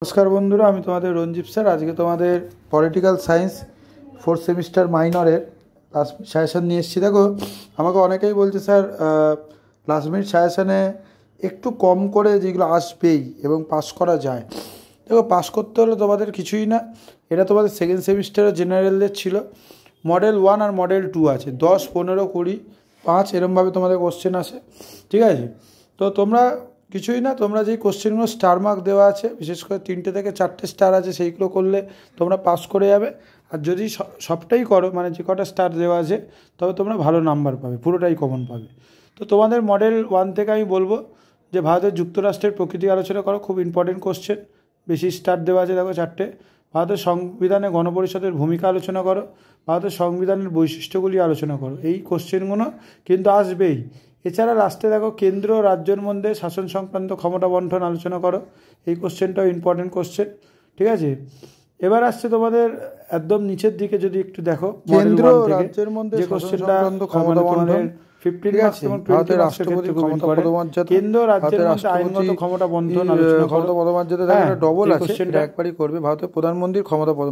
নমস্কার বন্ধুরা, আমি তোমাদের রঞ্জিত স্যার। আজকে তোমাদের পলিটিক্যাল সায়েন্স 4th সেমিস্টার মাইনরের লাস্ট মিনিট সাজেশান নিয়ে এসেছি। দেখো, আমাকে অনেকেই বলছে স্যার লাস্ট মিনিট সাজেশানে একটু কম করে যেগুলো আসবেই এবং পাস করা যায়। দেখো, পাস করতে হলে তোমাদের কিছুই না, এটা তোমাদের সেকেন্ড সেমিস্টারের জেনারেলদের ছিল। মডেল 1 আর মডেল 2 আছে, 10, 15, 20, 5 এরমভাবে তোমাদের কোশ্চেন আসে। ঠিক আছে, তো তোমরা কিছুই না, তোমরা যেই কোশ্চেনগুলো স্টার মার্ক দেওয়া আছে, বিশেষ করে 3টে থেকে 4টে স্টার আছে, সেইগুলো করলে তোমরা পাস করে যাবে। আর যদি সবটাই করো, মানে যে কটা স্টার দেওয়া আছে, তবে তোমরা ভালো নাম্বার পাবে, পুরোটাই কমন পাবে। তো তোমাদের মডেল 1 থেকে আমি বলবো যে ভারতের যুক্তরাষ্ট্রের প্রকৃতি আলোচনা করো, খুব ইম্পর্টেন্ট কোশ্চেন, বেশি স্টার দেওয়া আছে, দেখো 4টে। ভারতের সংবিধানে গণপরিষদের ভূমিকা আলোচনা করো, ভারতের সংবিধানের বৈশিষ্ট্যগুলি আলোচনা করো। এই কোশ্চেনগুলো কিন্তু আসবেই। এছাড়া লাস্টে দেখো, কেন্দ্র ও রাজ্যের মধ্যে শাসন সংক্রান্ত ক্ষমতা বন্টন আলোচনা করো। এই কোশ্চেনটাও ইম্পর্টেন্ট কোশ্চেন। ঠিক আছে, এবার আসছে তোমাদের একদম নিচের দিকে, যদি একটু দেখো কেন্দ্র ও রাজ্যের মধ্যে যে কোশ্চেনটা ক্ষমতা বন্টন 15 মার্কস এবং 20 রাষ্ট্রপতির ক্ষমতা পদমর্যাদা, কেন্দ্র রাজ্যের মধ্যে আইনগত ক্ষমতা বন্টন আলোচনা ক্ষমতা পদমর্যাদা, এটা ডবল আছে, সেটা একবারই করবে। ভারতের প্রধানমন্ত্রীর ক্ষমতা পদ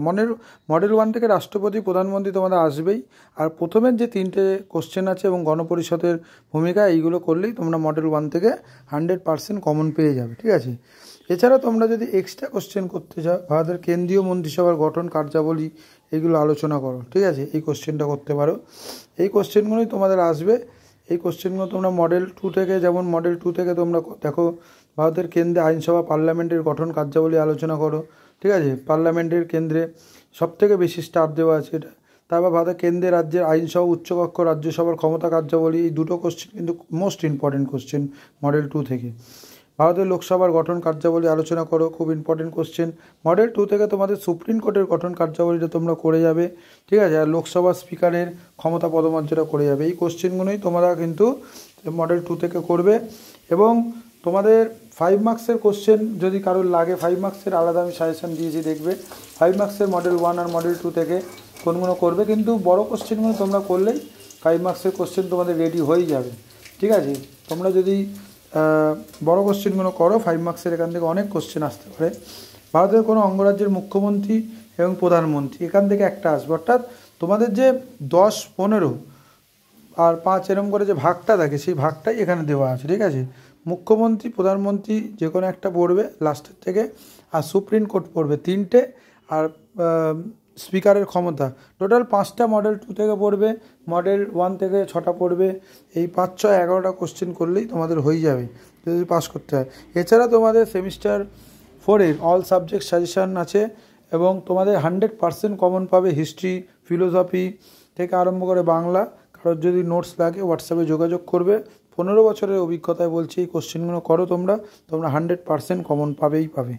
মডেল 1 থেকে রাষ্ট্রপতি প্রধানমন্ত্রী তোমাদের আসবেই। আর প্রথমের যে 3টে কোশ্চেন আছে এবং গণপরিষদের ভূমিকা, এইগুলো করলেই তোমরা মডেল 1 থেকে 100% কমন পেয়ে যাবে। ঠিক আছে, এছাড়া তোমরা যদি এক্সট্রা কোশ্চেন করতে চাও, ভারতের কেন্দ্রীয় মন্ত্রিসভার গঠন, কার্যাবলী, এইগুলো আলোচনা করো। ঠিক আছে, এই কোশ্চেনটা করতে পারো। এই কোশ্চেনগুলোই তোমাদের আসবে। এই কোশ্চেনগুলো তোমরা মডেল 2 থেকে, যেমন মডেল 2 থেকে তোমরা দেখো, ভারতের কেন্দ্রে আইনসভা, পার্লামেন্টের গঠন, কার্যাবলী আলোচনা করো। ঠিক আছে, পার্লামেন্টের কেন্দ্রে সবথেকে বেশি স্টার দেওয়া আছে এটা। তারপর ভারতের কেন্দ্রে রাজ্যের আইনসভা, উচ্চকক্ষ, রাজ্যসভার ক্ষমতা, কার্যাবলী, এই দুটো কোশ্চেন কিন্তু মোস্ট ইম্পর্টেন্ট কোশ্চেন মডেল 2 থেকে। ভারতের লোকসভার গঠন, কার্যাবলী আলোচনা করো, খুব ইম্পর্টেন্ট কোশ্চেন। মডেল 2 থেকে তোমাদের সুপ্রিম কোর্টের গঠন, কার্যাবলীটা তোমরা করে যাবে। ঠিক আছে, আর লোকসভা স্পিকারের ক্ষমতা পদমর্যাদা করে যাবে। এই কোশ্চেনগুলোই তোমরা কিন্তু মডেল 2 থেকে করবে। এবং তোমাদের 5 মার্কসের কোশ্চেন যদি কারোর লাগে, 5 মার্কসের আলাদা আমি সাজেশান দিয়েছি, দেখবে 5 মার্কসের মডেল 1 আর মডেল 2 থেকে কোনগুলো করবে। কিন্তু বড় কোশ্চেনগুলো তোমরা করলেই 5 মার্কসের কোশ্চেন তোমাদের রেডি হয়ে যাবে। ঠিক আছে, তোমরা যদি বড় কোশ্চেনগুলো করো, 5 মার্কসের এখান থেকে অনেক কোশ্চেন আসতে পারে। ভারতের কোনো অঙ্গরাজ্যের মুখ্যমন্ত্রী এবং প্রধানমন্ত্রী, এখান থেকে একটা আসবে। অর্থাৎ তোমাদের যে 10, 15 আর 5 এরম করে যে ভাগটা থাকে, সেই ভাগটাই এখানে দেওয়া আছে। ঠিক আছে, মুখ্যমন্ত্রী, প্রধানমন্ত্রী যে কোনো একটা পড়বে লাস্টের থেকে, আর সুপ্রিম কোর্ট পড়বে 3টে, আর স্পিকারের ক্ষমতা টোটাল 5টা মডেল 2 থেকে পড়বে, মডেল 1 থেকে 6টা পড়বে। এই 5, 6, 11টা কোশ্চেন করলেই তোমাদের হয়ে যাবে যদি পাস করতে হয়। এছাড়া তোমাদের সেমিস্টার 4-এর অল সাবজেক্ট সাজেশান আছে এবং তোমাদের 100% কমন পাবে। হিস্ট্রি, ফিলোসফি থেকে আরম্ভ করে বাংলা। কারোর যদি নোটস লাগে, হোয়াটসঅ্যাপে যোগাযোগ করবে। 15 বছরের অভিজ্ঞতায় বলছি, এই কোশ্চেনগুলো করো তোমরা 100% কমন পাবেই পাবে।